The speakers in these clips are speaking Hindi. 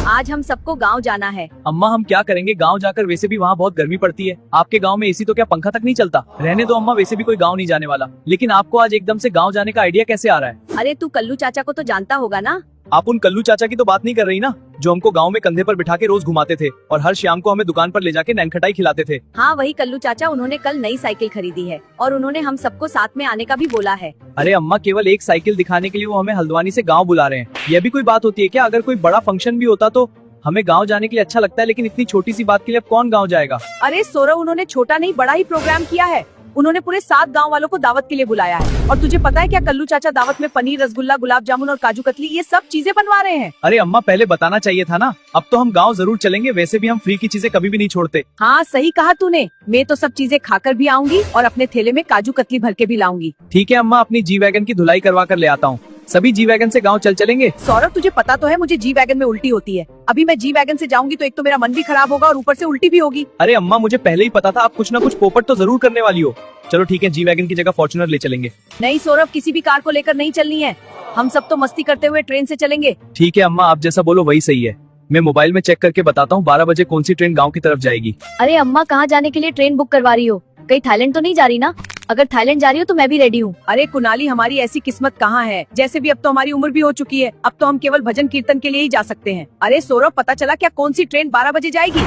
आज हम सबको गांव जाना है। अम्मा हम क्या करेंगे गांव जाकर, वैसे भी वहाँ बहुत गर्मी पड़ती है। आपके गांव में एसी तो क्या पंखा तक नहीं चलता। रहने दो अम्मा, वैसे भी कोई गांव नहीं जाने वाला। लेकिन आपको आज एकदम से गांव जाने का आइडिया कैसे आ रहा है? अरे तू कल्लू चाचा को तो जानता होगा ना। आप उन कल्लू चाचा की तो बात नहीं कर रही ना, जो हमको गांव में कंधे पर बिठा के रोज घुमाते थे और हर शाम को हमें दुकान पर ले जाके नैनखटाई खिलाते थे। हाँ वही कल्लू चाचा, उन्होंने कल नई साइकिल खरीदी है और उन्होंने हम सबको साथ में आने का भी बोला है। अरे अम्मा, केवल एक साइकिल दिखाने के लिए वो हमें हल्द्वानी से गाँव बुला रहे हैं। यह भी कोई बात होती है क्या? अगर कोई बड़ा फंक्शन भी होता तो हमें गांव जाने के लिए अच्छा लगता है, लेकिन इतनी छोटी सी बात के लिए अब कौन गांव जाएगा? अरे सौरभ, उन्होंने छोटा नहीं बड़ा ही प्रोग्राम किया है। उन्होंने पूरे 7 गांव वालों को दावत के लिए बुलाया है। और तुझे पता है क्या, कल्लू चाचा दावत में पनीर, रसगुल्ला, गुलाब जामुन और काजू कतली ये सब चीजें बनवा रहे हैं। अरे अम्मा, पहले बताना चाहिए था ना। अब तो हम गांव जरूर चलेंगे, वैसे भी हम फ्री की चीजें कभी भी नहीं छोड़ते। हाँ सही कहा तूने। मैं तो सब चीजें खाकर भी आऊंगी और अपने थैले में काजू कतली भर के भी लाऊंगी। ठीक है अम्मा, अपनी जी वैगन की धुलाई करवा कर ले आता हूँ। सभी जी वैगन से गांव चलेंगे। सौरभ, तुझे पता तो है मुझे जी वैगन में उल्टी होती है। अभी मैं जी वैगन से जाऊंगी तो एक तो मेरा मन भी खराब होगा और ऊपर से उल्टी भी होगी। अरे अम्मा, मुझे पहले ही पता था आप कुछ न कुछ पोपट तो जरूर करने वाली हो। चलो ठीक है, जी वैगन की जगह फॉर्च्यूनर ले चलेंगे। नहीं सौरभ, किसी भी कार को लेकर नहीं चलनी है। हम सब तो मस्ती करते हुए ट्रेन से चलेंगे। ठीक है अम्मा, आप जैसा बोलो वही सही है। मैं मोबाइल में चेक करके बताता हूँ 12 बजे कौन सी ट्रेन गाँव की तरफ जाएगी। अरे अम्मा, कहाँ जाने के लिए ट्रेन बुक करवा रही हो? कहीं थाईलैंड तो नहीं जा रही ना? अगर थाईलैंड जा रही हो तो मैं भी रेडी हूँ। अरे कुनाली, हमारी ऐसी किस्मत कहाँ है। जैसे भी अब तो हमारी उम्र भी हो चुकी है, अब तो हम केवल भजन कीर्तन के लिए ही जा सकते हैं। अरे सौरभ, पता चला क्या कौन सी ट्रेन 12 बजे जाएगी?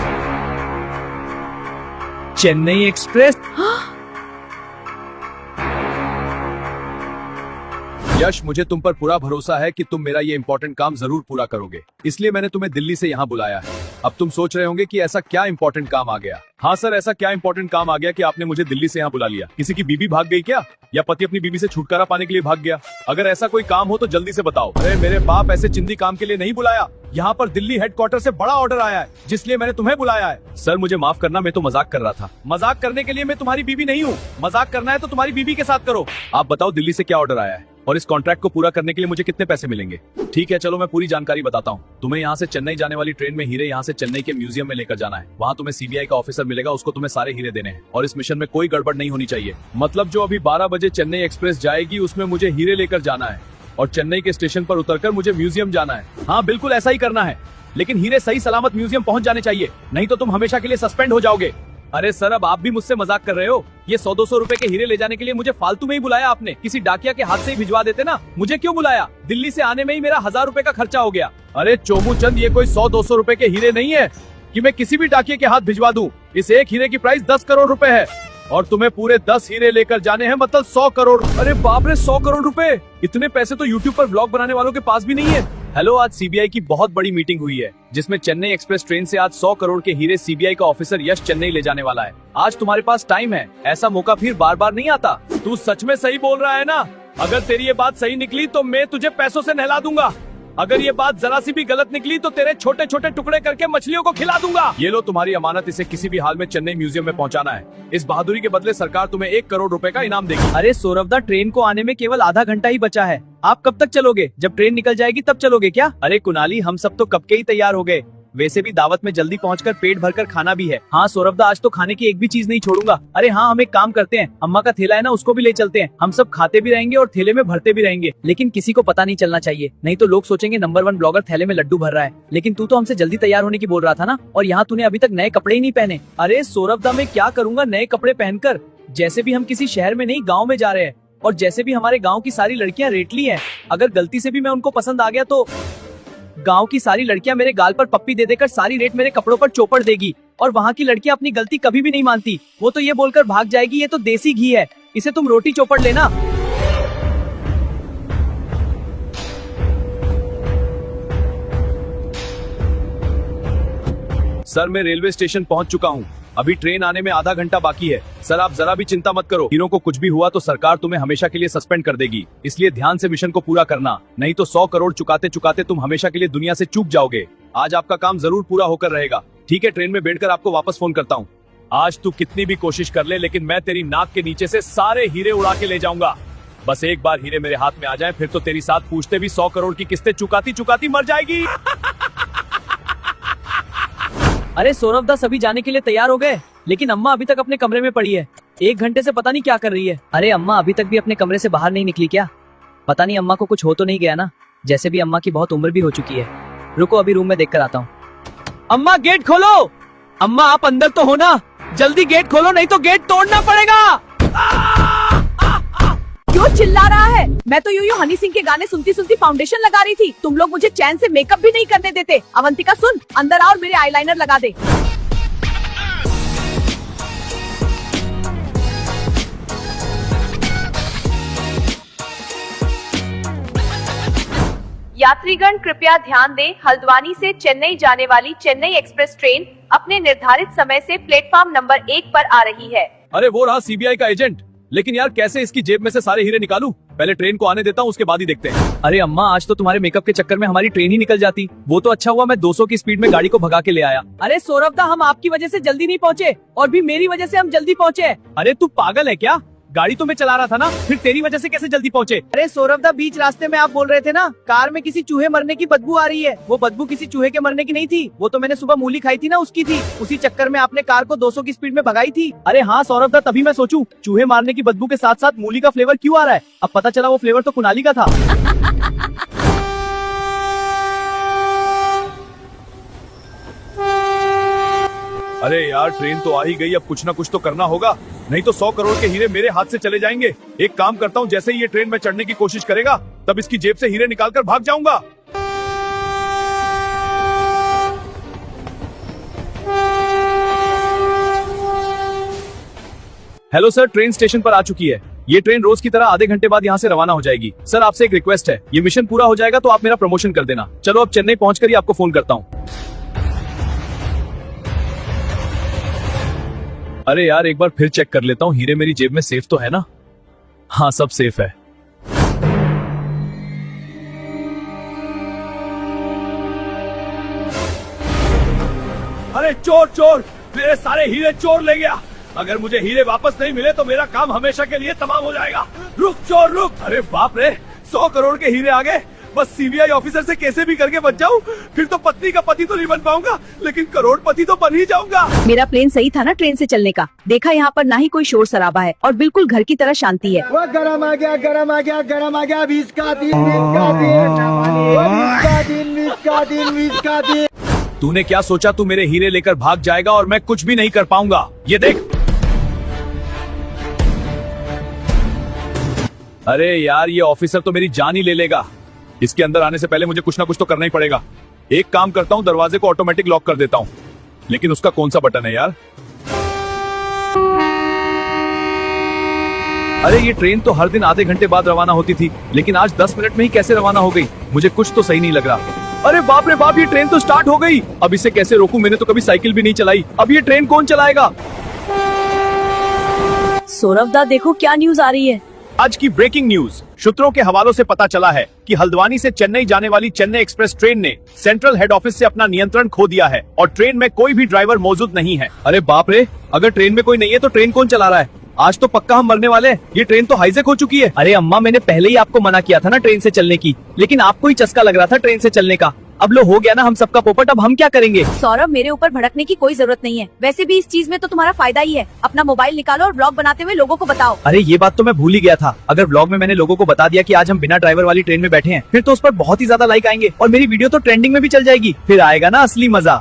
चेन्नई एक्सप्रेस। यश, मुझे तुम पर पूरा भरोसा है कि तुम मेरा ये इम्पोर्टेंट काम जरूर पूरा करोगे, इसलिए मैंने तुम्हें दिल्ली से यहाँ बुलाया है। अब तुम सोच रहे होंगे कि ऐसा क्या इम्पोर्टेंट काम आ गया। हाँ सर, ऐसा क्या इम्पोर्टेंट काम आ गया कि आपने मुझे दिल्ली से यहाँ बुला लिया? किसी की बीबी भाग गई क्या, या पति अपनी बीबी से छुटकारा पाने के लिए भाग गया? अगर ऐसा कोई काम हो तो जल्दी से बताओ। अरे मेरे बाप ऐसे चिंदी काम के लिए नहीं बुलाया। यहाँ पर दिल्ली हेडक्वार्टर से बड़ा ऑर्डर आया है, जिसलिए मैंने तुम्हें बुलाया है। सर मुझे माफ करना, मैं तो मजाक कर रहा था। मजाक करने के लिए मैं तुम्हारी बीबी नहीं हूँ। मजाक करना है तो तुम्हारी बीबी के साथ करो। आप बताओ दिल्ली से क्या ऑर्डर आया है और इस कॉन्ट्रैक्ट को पूरा करने के लिए मुझे कितने पैसे मिलेंगे? ठीक है चलो, मैं पूरी जानकारी बताता हूँ। तुम्हें यहाँ से चेन्नई जाने वाली ट्रेन में हीरे यहाँ से चेन्नई के म्यूजियम में लेकर जाना है। वहाँ तुम्हें सीबीआई का ऑफिसर मिलेगा, उसको तुम्हें सारे हीरे देने हैं और इस मिशन में कोई गड़बड़ नहीं होनी चाहिए। मतलब जो अभी 12 बजे चेन्नई एक्सप्रेस जाएगी उसमें मुझे हीरे लेकर जाना है और चेन्नई के स्टेशन पर उतरकर मुझे म्यूजियम जाना है। हाँ बिल्कुल ऐसा ही करना है, लेकिन हीरे सही सलामत म्यूजियम पहुँच जाने चाहिए, नहीं तो तुम हमेशा के लिए सस्पेंड हो जाओगे। अरे सर, अब आप भी मुझसे मजाक कर रहे हो? ये 100-200 रुपए के हीरे ले जाने के लिए मुझे फालतू में ही बुलाया आपने। किसी डाकिया के हाथ से ही भिजवा देते ना, मुझे क्यों बुलाया? दिल्ली से आने में ही मेरा 1000 रुपए का खर्चा हो गया। अरे चोमू चंद, ये कोई 100-200 रुपए के हीरे नहीं है कि मैं किसी भी डाकिये के हाथ भिजवा दूं। इस एक हीरे की प्राइस 10 करोड़ रुपए है और तुम्हें पूरे 10 हीरे लेकर जाने हैं, मतलब 100 करोड़। अरे बाप रे, 100 करोड़ रुपए! इतने पैसे तो यूट्यूब पर व्लॉग बनाने वालों के पास भी नहीं है। हेलो, आज सीबीआई की बहुत बड़ी मीटिंग हुई है, जिसमें चेन्नई एक्सप्रेस ट्रेन से आज 100 करोड़ के हीरे सीबीआई का ऑफिसर यश चेन्नई ले जाने वाला है। आज तुम्हारे पास टाइम है, ऐसा मौका फिर बार बार नहीं आता। तू सच में सही बोल रहा है ना? अगर तेरी ये बात सही निकली तो मैं तुझे पैसों से नहला दूंगा। अगर ये बात जरा सी भी गलत निकली तो तेरे छोटे छोटे टुकड़े करके मछलियों को खिला दूंगा। ये लो तुम्हारी अमानत, इसे किसी भी हाल में चेन्नई म्यूजियम में पहुंचाना है। इस बहादुरी के बदले सरकार तुम्हें 1 करोड़ रुपए का इनाम देगी। अरे सौरभ दा, ट्रेन को आने में केवल आधा घंटा ही बचा है। आप कब तक चलोगे? जब ट्रेन निकल जाएगी तब चलोगे क्या? अरे कुनाली, हम सब तो कब के ही तैयार हो गए। वैसे भी दावत में जल्दी पहुंचकर पेट भरकर खाना भी है। हाँ सौरभ दा, आज तो खाने की एक भी चीज नहीं छोड़ूंगा। अरे हाँ, हम एक काम करते हैं, अम्मा का थैला है ना, उसको भी ले चलते हैं। हम सब खाते भी रहेंगे और थैले में भरते भी रहेंगे, लेकिन किसी को पता नहीं चलना चाहिए, नहीं तो लोग सोचेंगे नंबर 1 ब्लॉगर थैले में लड्डू भर रहा है। लेकिन तू तो हमसे जल्दी तैयार होने की बोल रहा था ना, और यहाँ तूने अभी तक नए कपड़े ही नहीं पहने। अरे सौरभ दा, मैं क्या करूंगा नए कपड़े पहनकर? जैसे भी हम किसी शहर में नहीं, गाँव में जा रहे हैं, और जैसे भी हमारे गाँव की सारी लड़कियां रेटली है। अगर गलती से भी मैं उनको पसंद आ गया तो गांव की सारी लड़कियां मेरे गाल पर पप्पी दे देकर सारी रेट मेरे कपड़ों पर चौपड़ देगी, और वहाँ की लड़कियां अपनी गलती कभी भी नहीं मानती। वो तो ये बोलकर भाग जाएगी, ये तो देसी घी है, इसे तुम रोटी चौपड़ लेना। सर मैं रेलवे स्टेशन पहुंच चुका हूं, अभी ट्रेन आने में आधा घंटा बाकी है। सर आप जरा भी चिंता मत करो, हीरो को कुछ भी हुआ तो सरकार तुम्हें हमेशा के लिए सस्पेंड कर देगी, इसलिए ध्यान से मिशन को पूरा करना, नहीं तो 100 करोड़ चुकाते चुकाते तुम हमेशा के लिए दुनिया से चूक जाओगे। आज आपका काम जरूर पूरा होकर रहेगा। ठीक है, ट्रेन में बैठकर आपको वापस फोन करता हूँ। आज तू कितनी भी कोशिश कर ले, लेकिन मैं तेरी नाक के नीचे से सारे हीरे उड़ा के ले जाऊंगा। बस एक बार हीरे मेरे हाथ में आ जाए, फिर तो तेरी साथ पूछते भी 100 करोड़ की किस्तें चुकाती चुकाती मर जाएगी। अरे सौरभ दा, सभी जाने के लिए तैयार हो गए, लेकिन अम्मा अभी तक अपने कमरे में पड़ी है। 1 घंटे से पता नहीं क्या कर रही है। अरे अम्मा अभी तक भी अपने कमरे से बाहर नहीं निकली क्या? पता नहीं अम्मा को कुछ हो तो नहीं गया ना? जैसे भी अम्मा की बहुत उम्र भी हो चुकी है। रुको अभी रूम में देख कर आता हूँ। अम्मा गेट खोलो। अम्मा आप अंदर तो हो ना, जल्दी गेट खोलो नहीं तो गेट तोड़ना पड़ेगा। क्यों चिल्ला रहा है? मैं तो यूं हनी सिंह के गाने सुनती सुनती फाउंडेशन लगा रही थी। तुम लोग मुझे चैन से मेकअप भी नहीं करने देते। अवंतिका सुन, अंदर आ और मेरे आईलाइनर लगा दे। यात्रीगण कृपया ध्यान दें, हल्द्वानी से चेन्नई जाने वाली चेन्नई एक्सप्रेस ट्रेन अपने निर्धारित समय से प्लेटफॉर्म नंबर 1 पर आ रही है। अरे वो रहा सीबीआई का एजेंट। लेकिन यार कैसे इसकी जेब में से सारे हीरे निकालूं? पहले ट्रेन को आने देता हूँ, उसके बाद ही देखते हैं। अरे अम्मा आज तो तुम्हारे मेकअप के चक्कर में हमारी ट्रेन ही निकल जाती। वो तो अच्छा हुआ मैं 200 की स्पीड में गाड़ी को भगा के ले आया। अरे सौरभदा, हम आपकी वजह से जल्दी नहीं पहुँचे और भी मेरी वजह से हम जल्दी पहुँचे। अरे तू पागल है क्या? गाड़ी तो मैं चला रहा था ना, फिर तेरी वजह से कैसे जल्दी पहुँचे? अरे सौरभदा, बीच रास्ते में आप बोल रहे थे ना कार में किसी चूहे मरने की बदबू आ रही है। वो बदबू किसी चूहे के मरने की नहीं थी, वो तो मैंने सुबह मूली खाई थी ना, उसकी थी। उसी चक्कर में आपने कार को 200 की स्पीड में भगाई थी। अरे हाँ सौरभदा, तभी मैं सोचूं चूहे मारने की बदबू के साथ साथ मूली का फ्लेवर क्यों आ रहा है। अब पता चला वो फ्लेवर तो कुनाली का था। अरे यार ट्रेन तो आ ही गई, अब कुछ ना कुछ तो करना होगा, नहीं तो 100 करोड़ के हीरे मेरे हाथ से चले जाएंगे। एक काम करता हूँ, जैसे ही ये ट्रेन में चढ़ने की कोशिश करेगा तब इसकी जेब से हीरे निकालकर भाग जाऊंगा। हेलो सर, ट्रेन स्टेशन पर आ चुकी है। ये ट्रेन रोज की तरह आधे घंटे बाद यहाँ से रवाना हो जाएगी। सर आपसे एक रिक्वेस्ट है, ये मिशन पूरा हो जाएगा तो आप मेरा प्रमोशन कर देना। चलो अब चेन्नई पहुँचकर ही आपको फोन करता हूँ। अरे यार एक बार फिर चेक कर लेता हूँ, हीरे मेरी जेब में सेफ तो है ना? हाँ सब सेफ है। अरे चोर चोर, मेरे सारे हीरे चोर ले गया। अगर मुझे हीरे वापस नहीं मिले तो मेरा काम हमेशा के लिए तमाम हो जाएगा। रुक चोर रुक। अरे बाप रे, 100 करोड़ के हीरे आ गए। बस सीबीआई ऑफिसर से कैसे भी करके बच जाऊं, फिर तो पत्नी का पति तो नहीं बन पाऊंगा, लेकिन करोड़पति तो बन ही जाऊंगा। मेरा प्लेन सही था ना ट्रेन से चलने का? देखा यहाँ पर ना ही कोई शोर शराबा है और बिल्कुल घर की तरह शांति है। वो गरम आ गया, गरम आ गया, गरम आ गया। 20 का दिन, 20 का दिन, 20 का दिन, 20 का दिन, 20 का दिन। तूने क्या सोचा तू मेरे हीरे लेकर भाग जाएगा और मैं कुछ भी नहीं कर पाऊंगा? ये देख। अरे यार ये ऑफिसर तो मेरी जान ही ले लेगा। इसके अंदर आने से पहले मुझे कुछ ना कुछ तो करना ही पड़ेगा। एक काम करता हूँ, दरवाजे को ऑटोमेटिक लॉक कर देता हूँ, लेकिन उसका कौन सा बटन है यार? अरे ये ट्रेन तो हर दिन आधे घंटे बाद रवाना होती थी, लेकिन आज 10 मिनट में ही कैसे रवाना हो गई? मुझे कुछ तो सही नहीं लग रहा। अरे बाप रे बाप, ये ट्रेन तो स्टार्ट हो गई। अब इसे कैसे रोकूं? मैंने तो कभी साइकिल भी नहीं चलाई, अब ये ट्रेन कौन चलाएगा? सौरभदा देखो क्या न्यूज आ रही है। आज की ब्रेकिंग न्यूज। सूत्रों के हवालों से पता चला है कि हल्द्वानी से चेन्नई जाने वाली चेन्नई एक्सप्रेस ट्रेन ने सेंट्रल हेड ऑफिस से अपना नियंत्रण खो दिया है और ट्रेन में कोई भी ड्राइवर मौजूद नहीं है। अरे बाप रे, अगर ट्रेन में कोई नहीं है तो ट्रेन कौन चला रहा है? आज तो पक्का हम मरने वाले हैं। ये ट्रेन तो हाईजैक हो चुकी है। अरे अम्मा, मैंने पहले ही आपको मना किया था ना ट्रेन से चलने की, लेकिन आपको ही चस्का लग रहा था ट्रेन से चलने का। अब लो हो गया ना हम सबका पोपट, अब हम क्या करेंगे? सौरभ, मेरे ऊपर भड़कने की कोई जरूरत नहीं है। वैसे भी इस चीज में तो तुम्हारा फायदा ही है। अपना मोबाइल निकालो और ब्लॉग बनाते हुए लोगों को बताओ। अरे ये बात तो मैं भूल ही गया था। अगर ब्लॉग में मैंने लोगों को बता दिया कि आज हम बिना ड्राइवर वाली ट्रेन में बैठे हैं, फिर तो उस पर बहुत ही ज्यादा लाइक आएंगे और मेरी वीडियो तो ट्रेंडिंग में भी चल जाएगी। फिर आएगा ना असली मजा।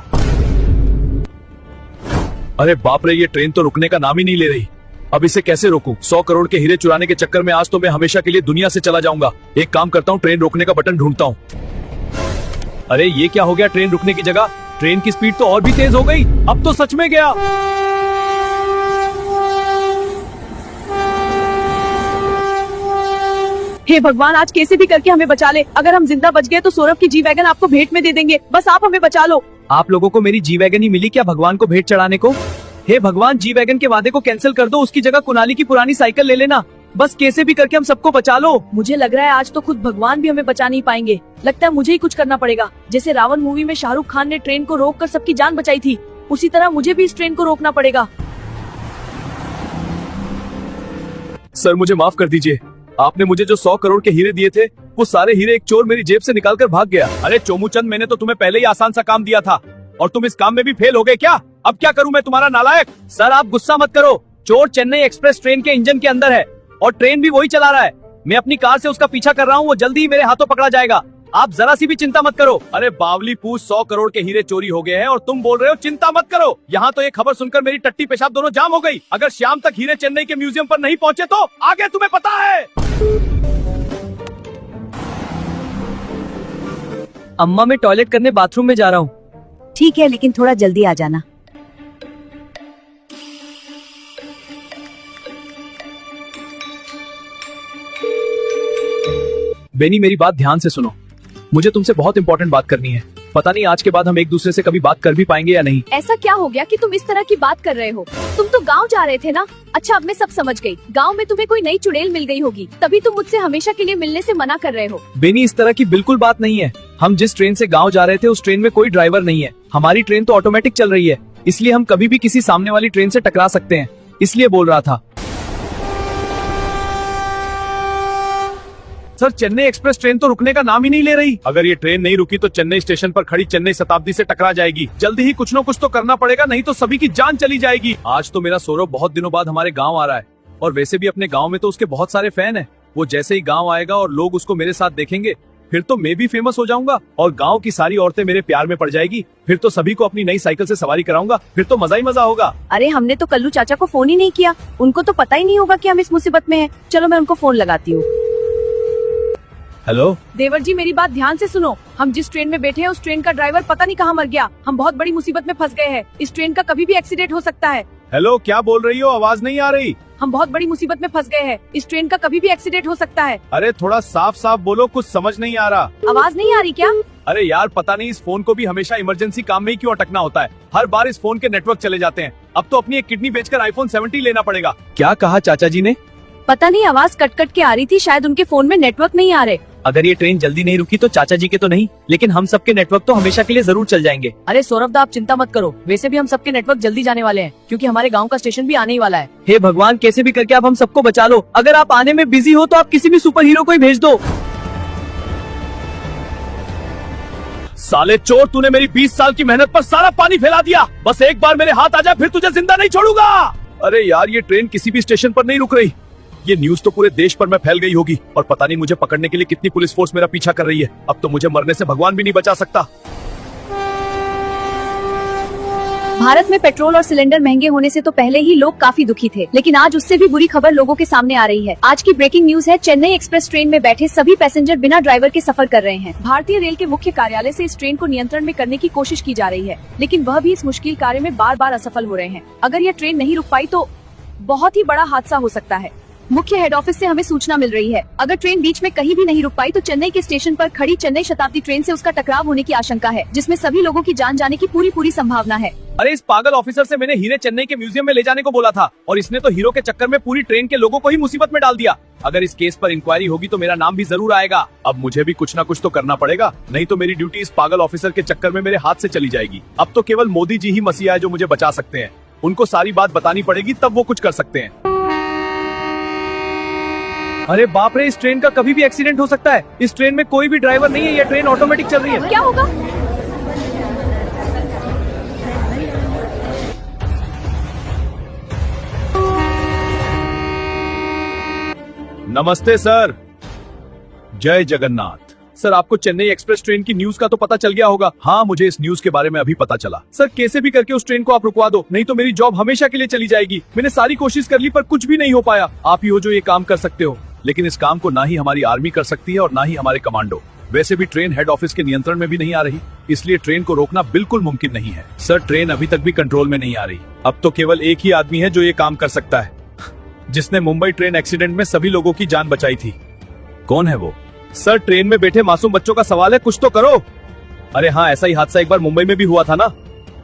अरे बाप रे, ये ट्रेन तो रुकने का नाम ही नहीं ले रही। अब इसे कैसे रोकूं? 100 करोड़ के हीरे चुराने के चक्कर में आज तो मैं हमेशा के लिए दुनिया से चला जाऊंगा। एक काम करता हूँ, ट्रेन रोकने का बटन ढूंढता हूँ। अरे ये क्या हो गया? ट्रेन रुकने की जगह ट्रेन की स्पीड तो और भी तेज हो गई। अब तो सच में गया। हे भगवान, आज कैसे भी करके हमें बचा ले। अगर हम जिंदा बच गए तो सौरभ की जी वैगन आपको भेंट में दे देंगे। बस आप हमें बचा लो। आप लोगों को मेरी जी वैगन ही मिली क्या भगवान को भेंट चढ़ाने को? हे भगवान, जी वैगन के वादे को कैंसिल कर दो, उसकी जगह कुनाली की पुरानी साइकिल ले लेना। बस कैसे भी करके हम सबको बचा लो। मुझे लग रहा है आज तो खुद भगवान भी हमें बचा नहीं पाएंगे। लगता है मुझे ही कुछ करना पड़ेगा। जैसे रावण मूवी में शाहरुख खान ने ट्रेन को रोककर सबकी जान बचाई थी, उसी तरह मुझे भी इस ट्रेन को रोकना पड़ेगा। सर मुझे माफ कर दीजिए, आपने मुझे जो 100 करोड़ के हीरे दिए थे, वो सारे हीरे एक चोर मेरी जेब से निकाल कर भाग गया। अरे चोमूचंद, मैंने तो तुम्हें पहले ही आसान सा काम दिया था और तुम इस काम में भी फेल हो गए क्या? अब क्या करूं मैं तुम्हारा नालायक? सर आप गुस्सा मत करो। चोर चेन्नई एक्सप्रेस ट्रेन के इंजन के अंदर है और ट्रेन भी वही चला रहा है। मैं अपनी कार से उसका पीछा कर रहा हूँ, वो जल्दी ही मेरे हाथों पकड़ा जाएगा। आप जरा सी भी चिंता मत करो। अरे बावली पूछ, 100 करोड़ के हीरे चोरी हो गए हैं और तुम बोल रहे हो चिंता मत करो। यहाँ तो ये खबर सुनकर मेरी टट्टी पेशाब दोनों जाम हो गई। अगर शाम तक हीरे चेन्नई के म्यूजियम पर नहीं पहुँचे तो आगे तुम्हें पता है। अम्मा, मैं टॉयलेट करने बाथरूम में जा रहा हूँ। ठीक है, लेकिन थोड़ा जल्दी आ जाना। बेनी, मेरी बात ध्यान से सुनो। मुझे तुमसे बहुत इंपॉर्टेंट बात करनी है। पता नहीं आज के बाद हम एक दूसरे से कभी बात कर भी पाएंगे या नहीं। ऐसा क्या हो गया कि तुम इस तरह की बात कर रहे हो? तुम तो गांव जा रहे थे ना? अच्छा, अब मैं सब समझ गई। गांव में तुम्हें कोई नई चुड़ैल मिल गई होगी, तभी तुम मुझसे हमेशा के लिए मिलने से मना कर रहे हो। बेनी, इस तरह की बिल्कुल बात नहीं है। हम जिस ट्रेन से गाँव जा रहे थे उस ट्रेन में कोई ड्राइवर नहीं है। हमारी ट्रेन तो ऑटोमेटिक चल रही है, इसलिए हम कभी भी किसी सामने वाली ट्रेन से टकरा सकते हैं, इसलिए बोल रहा था। सर, चेन्नई एक्सप्रेस ट्रेन तो रुकने का नाम ही नहीं ले रही। अगर ये ट्रेन नहीं रुकी तो चेन्नई स्टेशन पर खड़ी चेन्नई शताब्दी से टकरा जाएगी। जल्दी ही कुछ न कुछ तो करना पड़ेगा, नहीं तो सभी की जान चली जाएगी। आज तो मेरा सौरभ बहुत दिनों बाद हमारे गांव आ रहा है, और वैसे भी अपने गांव में तो उसके बहुत सारे फैन हैं। वो जैसे ही गांव आएगा और लोग उसको मेरे साथ देखेंगे, फिर तो मैं भी फेमस हो जाऊंगा और गांव की सारी औरतें मेरे प्यार में पड़ जाएगी। फिर तो सभी को अपनी नई साइकिल से सवारी कराऊंगा, फिर तो मजा ही मजा होगा। अरे, हमने तो कल्लू चाचा को फोन ही नहीं किया। उनको तो पता ही नहीं होगा कि हम इस मुसीबत में हैं। चलो मैं उनको फोन लगाती हूँ। हेलो देवर जी, मेरी बात ध्यान से सुनो। हम जिस ट्रेन में बैठे हैं उस ट्रेन का ड्राइवर पता नहीं कहाँ मर गया। हम बहुत बड़ी मुसीबत में फंस गए हैं। इस ट्रेन का कभी भी एक्सीडेंट हो सकता है। हेलो, क्या बोल रही हो? आवाज नहीं आ रही। हम बहुत बड़ी मुसीबत में फंस गए हैं। इस ट्रेन का कभी भी एक्सीडेंट हो सकता है। अरे थोड़ा साफ साफ बोलो, कुछ समझ नहीं आ रहा। आवाज नहीं आ रही क्या? अरे यार, पता नहीं इस फोन को भी हमेशा इमरजेंसी काम में ही क्यों अटकना होता है। हर बार इस फोन के नेटवर्क चले जाते हैं। अब तो अपनी एक किडनी बेचकर iPhone 17 लेना पड़ेगा। क्या कहा चाचा जी ने? पता नहीं, आवाज कट कट के आ रही थी। शायद उनके फोन में नेटवर्क नहीं आ रहे। अगर ये ट्रेन जल्दी नहीं रुकी तो चाचा जी के तो नहीं, लेकिन हम सबके नेटवर्क तो हमेशा के लिए जरूर चल जाएंगे। अरे सौरभ दा, आप चिंता मत करो। वैसे भी हम सबके नेटवर्क जल्दी जाने वाले हैं, क्योंकि हमारे गांव का स्टेशन भी आने ही वाला है। हे भगवान, कैसे भी करके आप हम सबको बचा लो। अगर आप आने में बिजी हो तो आप किसी भी सुपर हीरो को ही भेज दो। साले चोर, तूने मेरी 20 साल की मेहनत पर सारा पानी फैला दिया। बस एक बार मेरे हाथ आ जाए, फिर तुझे जिंदा नहीं छोड़ूंगा। अरे यार, ये ट्रेन किसी भी स्टेशन पर नहीं रुक रही। ये न्यूज तो पूरे देश पर में फैल गई होगी, और पता नहीं मुझे पकड़ने के लिए कितनी पुलिस फोर्स मेरा पीछा कर रही है। अब तो मुझे मरने से भगवान भी नहीं बचा सकता। भारत में पेट्रोल और सिलेंडर महंगे होने से तो पहले ही लोग काफी दुखी थे, लेकिन आज उससे भी बुरी खबर लोगों के सामने आ रही है। आज की ब्रेकिंग न्यूज है, चेन्नई एक्सप्रेस ट्रेन में बैठे सभी पैसेंजर बिना ड्राइवर के सफर कर रहे हैं। भारतीय रेल के मुख्य कार्यालय से इस ट्रेन को नियंत्रण में करने की कोशिश की जा रही है, लेकिन वह भी इस मुश्किल कार्य में बार बार असफल हो रहे हैं। अगर यह ट्रेन नहीं रुक पाई तो बहुत ही बड़ा हादसा हो सकता है। मुख्य हेड ऑफिस से हमें सूचना मिल रही है, अगर ट्रेन बीच में कहीं भी नहीं रुक पाई तो चेन्नई के स्टेशन पर खड़ी चेन्नई शताब्दी ट्रेन से उसका टकराव होने की आशंका है, जिसमें सभी लोगों की जान जाने की पूरी संभावना है। अरे इस पागल ऑफिसर से मैंने हीरे चेन्नई के म्यूजियम में ले जाने को बोला था, और इसने तो हीरो के चक्कर में पूरी ट्रेन के लोगों को ही मुसीबत में डाल दिया। अगर इस केस पर इंक्वायरी होगी तो मेरा नाम भी जरूर आएगा। अब मुझे भी कुछ ना कुछ तो करना पड़ेगा, नहीं तो मेरी ड्यूटी इस पागल ऑफिसर के चक्कर में मेरे हाथ से चली जाएगी। अब तो केवल मोदी जी ही मसीहा है जो मुझे बचा सकते हैं। उनको सारी बात बतानी पड़ेगी, तब वो कुछ कर सकते हैं। अरे बाप रे, इस ट्रेन का कभी भी एक्सीडेंट हो सकता है। इस ट्रेन में कोई भी ड्राइवर नहीं है, ये ट्रेन ऑटोमेटिक चल रही है। क्या होगा? नमस्ते सर। जय जगन्नाथ। सर, आपको चेन्नई एक्सप्रेस ट्रेन की न्यूज का तो पता चल गया होगा। हाँ, मुझे इस न्यूज के बारे में अभी पता चला। सर, कैसे भी करके उस ट्रेन को आप रुकवा दो, नहीं तो मेरी जॉब हमेशा के लिए चली जाएगी। मैंने सारी कोशिश कर ली पर कुछ भी नहीं हो पाया। आप ही हो जो ये काम कर सकते हो, लेकिन इस काम को ना ही हमारी आर्मी कर सकती है और ना ही हमारे कमांडो। वैसे भी ट्रेन हेड ऑफिस के नियंत्रण में भी नहीं आ रही, इसलिए ट्रेन को रोकना बिल्कुल मुमकिन नहीं है। सर, ट्रेन अभी तक भी कंट्रोल में नहीं आ रही। अब तो केवल एक ही आदमी है जो ये काम कर सकता है, जिसने मुंबई ट्रेन एक्सीडेंट में सभी लोगों की जान बचाई थी। कौन है वो? सर, ट्रेन में बैठे मासूम बच्चों का सवाल है, कुछ तो करो। अरे हाँ, ऐसा ही हादसा एक बार मुंबई में भी हुआ था ना,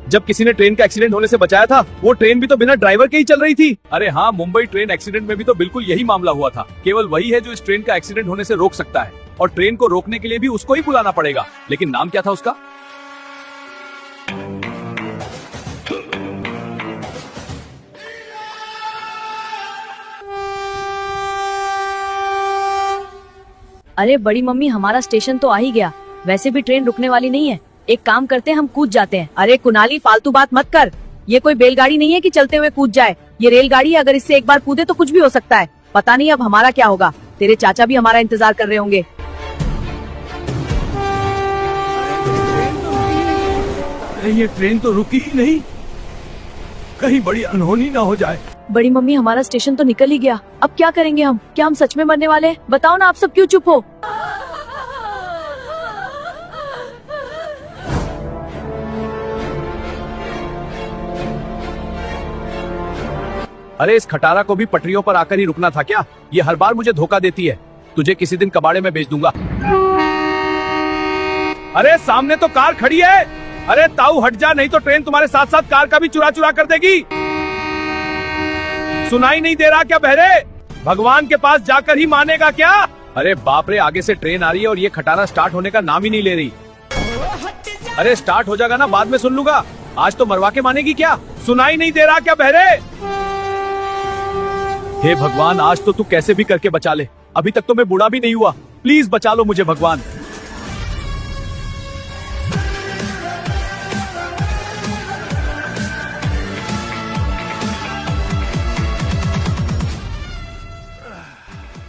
जब किसी ने ट्रेन का एक्सीडेंट होने से बचाया था। वो ट्रेन भी तो बिना ड्राइवर के ही चल रही थी। अरे हाँ, मुंबई ट्रेन एक्सीडेंट में भी तो बिल्कुल यही मामला हुआ था। केवल वही है जो इस ट्रेन का एक्सीडेंट होने से रोक सकता है, और ट्रेन को रोकने के लिए भी उसको ही बुलाना पड़ेगा। लेकिन नाम क्या था उसका? अरे बड़ी मम्मी, हमारा स्टेशन तो आ ही गया। वैसे भी ट्रेन रुकने वाली नहीं है। एक काम करते हैं, हम कूद जाते हैं। अरे कुनाली, फालतू बात मत कर। ये कोई बैलगाड़ी नहीं है कि चलते हुए कूद जाए। ये रेलगाड़ी है, अगर इससे एक बार कूदे तो कुछ भी हो सकता है। पता नहीं अब हमारा क्या होगा। तेरे चाचा भी हमारा इंतजार कर रहे होंगे। नहीं, ये ट्रेन तो रुकी ही नहीं, कहीं बड़ी अनहोनी ना हो जाए। बड़ी मम्मी हमारा स्टेशन तो निकल ही गया, अब क्या करेंगे हम? क्या हम सच में मरने वाले हैं? बताओ ना, आप सब क्यों चुप हो? अरे इस खटारा को भी पटरियों पर आकर ही रुकना था क्या? ये हर बार मुझे धोखा देती है। तुझे किसी दिन कबाड़े में बेच दूंगा। अरे सामने तो कार खड़ी है। अरे ताऊ हट जा, नहीं तो ट्रेन तुम्हारे साथ साथ कार का भी चुरा चुरा कर देगी। सुनाई नहीं दे रहा क्या बहरे? भगवान के पास जाकर ही मानेगा क्या? अरे बाप रे, आगे से ट्रेन आ रही है और ये खटारा स्टार्ट होने का नाम ही नहीं ले रही। अरे स्टार्ट हो जाएगा ना, बाद में सुन लूंगा। आज तो मरवा के मानेगी क्या? सुनाई नहीं दे रहा क्या बहरे? हे भगवान, आज तो तू कैसे भी करके बचा ले। अभी तक तो मैं बूढ़ा भी नहीं हुआ। प्लीज बचा लो मुझे भगवान।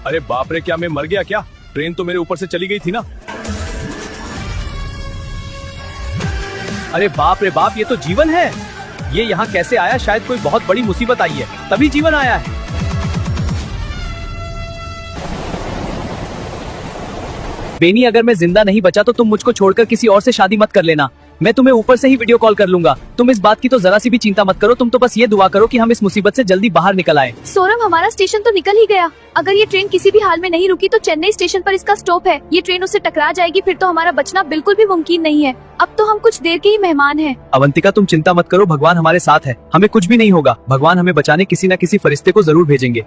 अरे बाप रे, क्या मैं मर गया क्या? ट्रेन तो मेरे ऊपर से चली गई थी ना। अरे बाप रे बाप, ये तो जीवन है। ये यहाँ कैसे आया? शायद कोई बहुत बड़ी मुसीबत आई है, तभी जीवन आया है। बेनी, अगर मैं जिंदा नहीं बचा तो तुम मुझको छोड़कर किसी और से शादी मत कर लेना। मैं तुम्हें ऊपर से ही वीडियो कॉल कर लूंगा। तुम इस बात की तो जरा सी भी चिंता मत करो। तुम तो बस ये दुआ करो कि हम इस मुसीबत से जल्दी बाहर निकल आए। सौरभ, हमारा स्टेशन तो निकल ही गया। अगर ये ट्रेन किसी भी हाल में नहीं रुकी तो चेन्नई स्टेशन पर इसका स्टॉप है। ये ट्रेन उससे टकरा जाएगी, फिर तो हमारा बचना बिल्कुल भी मुमकिन नहीं है। अब तो हम कुछ देर के ही मेहमान हैं। अवंतिका, तुम चिंता मत करो, भगवान हमारे साथ है। हमें कुछ भी नहीं होगा। भगवान हमें बचाने किसी न किसी फरिश्ते को जरूर भेजेंगे।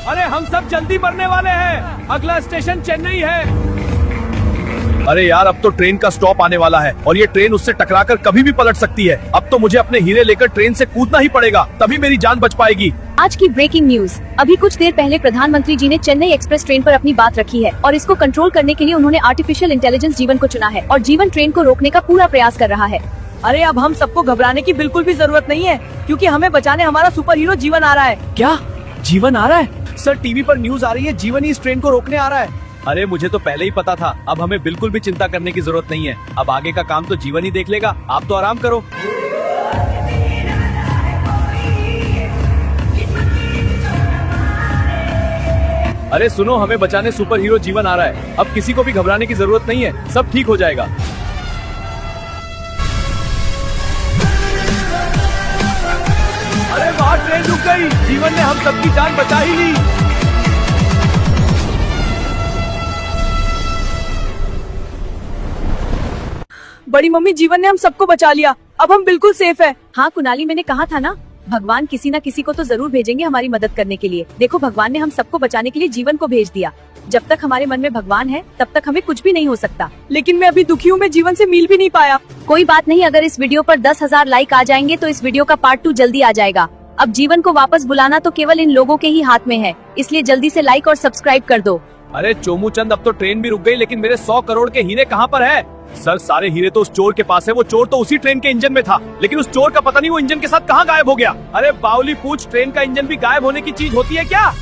अरे हम सब जल्दी मरने वाले हैं। अगला स्टेशन चेन्नई है। अरे यार, अब तो ट्रेन का स्टॉप आने वाला है और ये ट्रेन उससे टकराकर कभी भी पलट सकती है। अब तो मुझे अपने हीरे लेकर ट्रेन से कूदना ही पड़ेगा, तभी मेरी जान बच पाएगी। आज की ब्रेकिंग न्यूज। अभी कुछ देर पहले प्रधानमंत्री जी ने चेन्नई एक्सप्रेस ट्रेन पर अपनी बात रखी है और इसको कंट्रोल करने के लिए उन्होंने आर्टिफिशियल इंटेलिजेंस जीवन को चुना है और जीवन ट्रेन को रोकने का पूरा प्रयास कर रहा है। अरे अब हम सबको घबराने की बिल्कुल भी जरूरत नहीं है, क्योंकि हमें बचाने हमारा सुपर हीरो जीवन आ रहा है। क्या जीवन आ रहा है? सर, टीवी पर न्यूज आ रही है, जीवन ही इस ट्रेन को रोकने आ रहा है। अरे मुझे तो पहले ही पता था। अब हमें बिल्कुल भी चिंता करने की जरूरत नहीं है। अब आगे का काम तो जीवन ही देख लेगा। आप तो आराम करो। अरे सुनो, हमें बचाने सुपर हीरो जीवन आ रहा है। अब किसी को भी घबराने की जरूरत नहीं है, सब ठीक हो जाएगा। अरे वाह, ट्रेन रुक गई। जीवन ने हम सबकी जान बचा ही ली। बड़ी मम्मी, जीवन ने हम सबको बचा लिया। अब हम बिल्कुल सेफ है। हाँ कुनाली, मैंने कहा था ना, भगवान किसी न किसी को तो जरूर भेजेंगे हमारी मदद करने के लिए। देखो, भगवान ने हम सबको बचाने के लिए जीवन को भेज दिया। जब तक हमारे मन में भगवान है तब तक हमें कुछ भी नहीं हो सकता। लेकिन मैं अभी दुखी हूँ, मैं जीवन से मिल भी नहीं पाया। कोई बात नहीं, अगर इस वीडियो पर 10,000 लाइक आ जाएंगे तो इस वीडियो का पार्ट 2 जल्दी आ जाएगा। अब जीवन को वापस बुलाना तो केवल इन लोगों के ही हाथ में है, इसलिए जल्दी से लाइक और सब्सक्राइब कर दो। अरे चोमू चंद, अब तो ट्रेन भी रुक गई, लेकिन मेरे 100 करोड़ के हीरे कहाँ पर है? सर, सारे हीरे तो उस चोर के पास है। वो चोर तो उसी ट्रेन के इंजन में था, लेकिन उस चोर का पता नहीं वो इंजन के साथ कहाँ गायब हो गया। अरे बाउली पूछ, ट्रेन का इंजन भी गायब होने की चीज होती है क्या?